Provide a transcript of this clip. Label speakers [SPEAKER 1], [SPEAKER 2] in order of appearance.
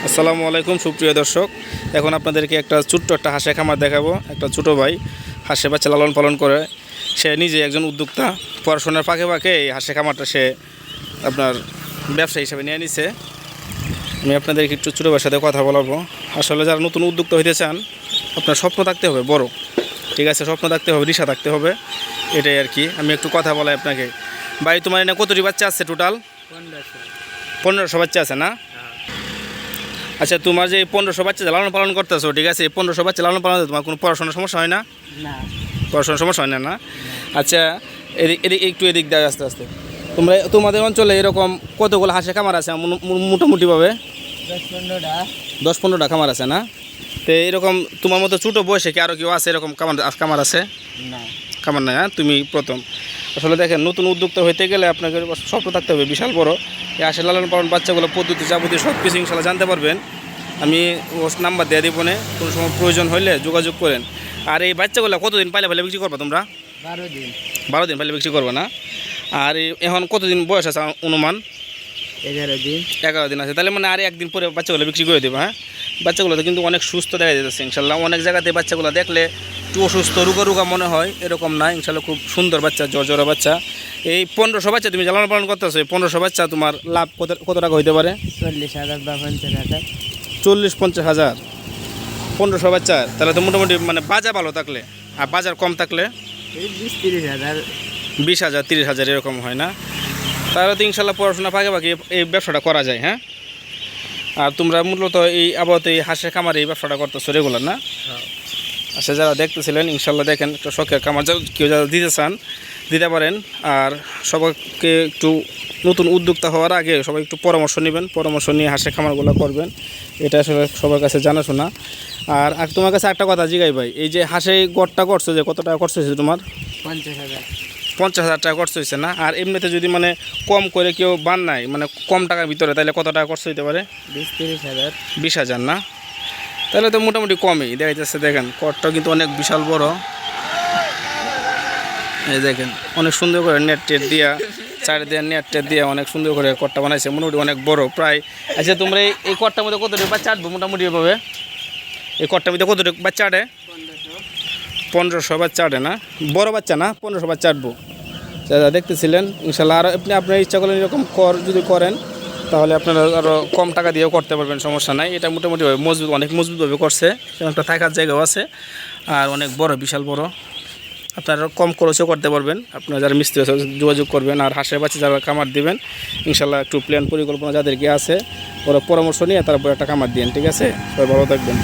[SPEAKER 1] আসসালামু আলাইকুম সুপ্রিয় দর্শক। এখন আপনাদেরকে একটা ছোট্ট একটা হাঁসের খামার দেখাবো। একটা ছোটো ভাই হাঁসের বাচ্চা লালন পালন করে, সে নিজে একজন উদ্যোক্তা। পড়াশোনার ফাঁকে ফাঁকে এই হাঁসের খামারটা সে আপনার ব্যবসা হিসাবে নিয়ে নিছে। আমি আপনাদেরকে একটু ছোটো ভাইয়ের সাথে কথা বলাবো। আসলে যারা নতুন উদ্যোক্তা হইতে চান, আপনার স্বপ্ন থাকতে হবে বড়, ঠিক আছে, স্বপ্ন থাকতে হবে, দিশা থাকতে হবে, এটাই আর কি। আমি একটু কথা বলাই আপনাকে। ভাই, তোমার এনে কতটি বাচ্চা আছে টোটাল? 1500 বাচ্চা আছে না? আচ্ছা, তোমার যে 1500 বাচ্চা লালন পালন করতেছো, ঠিক আছে, 1500 বাচ্চা লালন পালন তোমার কোনো পড়াশোনার সমস্যা হয় না? পড়াশোনার সমস্যা হয় না? আচ্ছা, এদিক একটু এদিক দেয় আস্তে আস্তে। তোমাদের অঞ্চলে এরকম কতগুলো হাঁসের খামার আছে মোটামুটিভাবে? 10-15টা খামার আছে না? তো এরকম তোমার মতো ছোটো বয়সে কি আরও কেউ আছে এরকম খামার আছে? না, খামার নাই। হ্যাঁ, তুমি প্রথম। আসলে দেখেন, নতুন উদ্যোক্তা হইতে গেলে আপনাকে স্বপ্ন থাকতে হবে বিশাল বড়। এই হাঁসের লালন পালন বাচ্চাগুলো পদ্ধতি যাবতীয় সব কিছু ইনশাল্লাহ জানতে পারবেন। আমি ওর নাম্বার দিয়ে দিব না, কোনো সময় প্রয়োজন হলে যোগাযোগ করেন। আর এই বাচ্চাগুলো কতদিন পাইলে বিক্রি করবা তোমরা? 12 দিন পাইলে বিক্রি করবা না? আর এখন কতদিন বয়স আছে অনুমান? 11 দিন আছে। তাহলে মানে আর একদিন পরে বাচ্চাগুলো বিক্রি করে দেবো। হ্যাঁ, বাচ্চাগুলো তো কিন্তু অনেক সুস্থ দেখা যাচ্ছে ইনশাল্লাহ। অনেক জায়গাতে বাচ্চাগুলো দেখলে একটু অসুস্থ রোগা মনে হয়, এরকম না ইনশাল্লাহ। খুব সুন্দর বাচ্চা, জর্জরা বাচ্চা। এই 1500 বাচ্চা তুমি লালন পালন করতেছো, 1500 বাচ্চা তোমার লাভ কত টাকা হইতে পারে?
[SPEAKER 2] 40,000 বা 50,000।
[SPEAKER 1] 40-50 হাজার 1500 বাচ্চার। তাহলে তো মোটামুটি মানে বাজার ভালো থাকলে, আর বাজার কম থাকলে
[SPEAKER 2] 20-30,000।
[SPEAKER 1] 20,000 30,000 এরকম হয় না? তাহলে তো ইনশাল্লাহ পড়াশোনা ফাঁকে ফাঁকে এই ব্যবসাটা করা যায়। হ্যাঁ, আর তোমরা মূলত এই আপাতত এই হাঁসের খামারে এই ব্যবসাটা করতেছো রেগুলার না? আচ্ছা, যারা দেখতেছিলেন ইনশাল্লাহ দেখেন, একটা শখের খামার কেউ যারা দিতে চান দিতে পারেন। আর সবাইকে একটু নতুন উদ্যোক্তা হওয়ার আগে সবাই একটু পরামর্শ নেবেন, পরামর্শ নিয়ে হাঁসের খামারগুলো করবেন। এটা আসলে সবার কাছে জানাশোনা। আর তোমার কাছে একটা কথা জিগাই ভাই, এই যে হাঁসের গড়টা করছো, যে কত টাকা খরচ হয়েছে তোমার?
[SPEAKER 2] 50,000।
[SPEAKER 1] 50,000 টাকা খরচ হয়েছে না? আর এমনিতে যদি মানে কম করে কেউ বান নাই, মানে কম টাকার ভিতরে, তাহলে কত টাকা খরচ হইতে পারে?
[SPEAKER 2] 20-30,000।
[SPEAKER 1] 20,000 না? তাহলে তো মোটামুটি কমই দেখা যাচ্ছে। দেখেন, কটটা কিন্তু অনেক বিশাল বড়। এই দেখেন, অনেক সুন্দর করে নেট টেট দিয়া, চারিদিকে নেট টেট দিয়া অনেক সুন্দর করে কটটা বানাইছে, মোটামুটি অনেক বড় প্রায়। আচ্ছা, তোমরা এই কটটার মধ্যে কতটুকু বাচ্চা আটবো মোটামুটি এভাবে? এই কটটার মধ্যে কতটুকু বাচ্চা আটে? 1500 বাচ্চা আটে না? বড় বাচ্চা না? 1500 বাচ্চা আটবো। যারা দেখতেছিলেন ইনশাল্লাহ, আর আপনি আপনার ইচ্ছা করলেন এরকম যদি করেন, তাহলে আপনারা আরও কম টাকা দিয়েও করতে পারবেন, সমস্যা নাই। এটা মোটামুটি মজবুত, অনেক মজবুতভাবে করছে, একটা থাকার জায়গাও আছে, আর অনেক বড়, বিশাল বড়। আপনারা কম খরচেও করতে পারবেন। আপনারা যারা মিস্ত্রি আছে যোগাযোগ করবেন। আর হাঁসের বাচ্চা যারা খামার দিবেন ইনশাল্লাহ একটু প্ল্যান পরিকল্পনা যাদেরকে আছে ওরা পরামর্শ নিয়ে তারপর একটা খামার দিন, ঠিক আছে? সবাই ভালো থাকবেন।